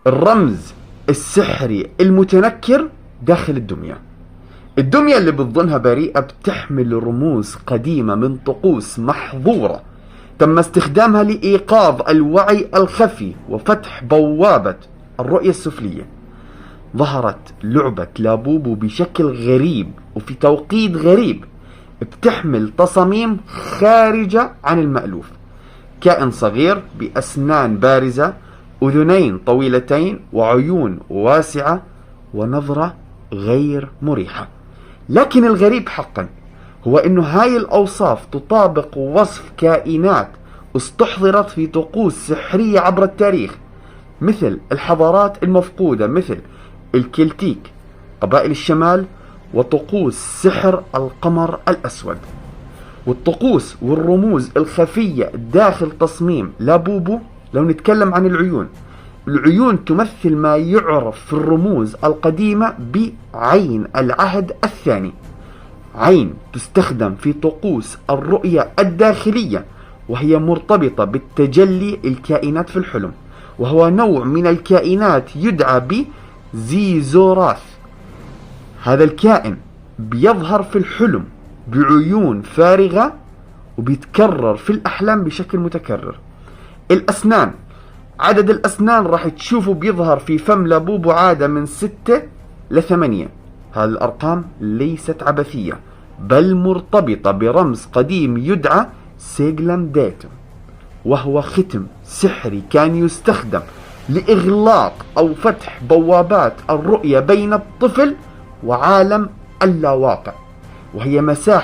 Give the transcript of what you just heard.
الرمز السحري المتنكر داخل الدمية. الدمية اللي بتظنها بريئة بتحمل رموز قديمة من طقوس محظورة تم استخدامها لإيقاظ الوعي الخفي وفتح بوابة الرؤية السفلية. ظهرت لعبة لابوبو بشكل غريب وفي توقيت غريب، بتحمل تصاميم خارجة عن المألوف. كائن صغير بأسنان بارزة، أذنين طويلتين، وعيون واسعة، ونظرة غير مريحة. لكن الغريب حقا هو أنه هاي الأوصاف تطابق وصف كائنات استحضرت في طقوس سحرية عبر التاريخ، مثل الحضارات المفقودة مثل الكلتيك، قبائل الشمال، وطقوس سحر القمر الأسود. والطقوس والرموز الخفية داخل تصميم لابوبو، لو نتكلم عن العيون تمثل ما يعرف في الرموز القديمة بعين العهد الثاني، عين تستخدم في طقوس الرؤية الداخلية، وهي مرتبطة بالتجلي الكائنات في الحلم، وهو نوع من الكائنات يدعى بزيزوراث. هذا الكائن بيظهر في الحلم بعيون فارغة وبيتكرر في الأحلام بشكل متكرر. الأسنان، عدد الأسنان راح تشوفوا بيظهر في فم لابوبو عادة من 6 ل8. هذه الأرقام ليست عبثية، بل مرتبطة برمز قديم يدعى سيغلام ديتو، وهو ختم سحري كان يستخدم لإغلاق أو فتح بوابات الرؤية بين الطفل وعالم اللاواقع، وهي مساحة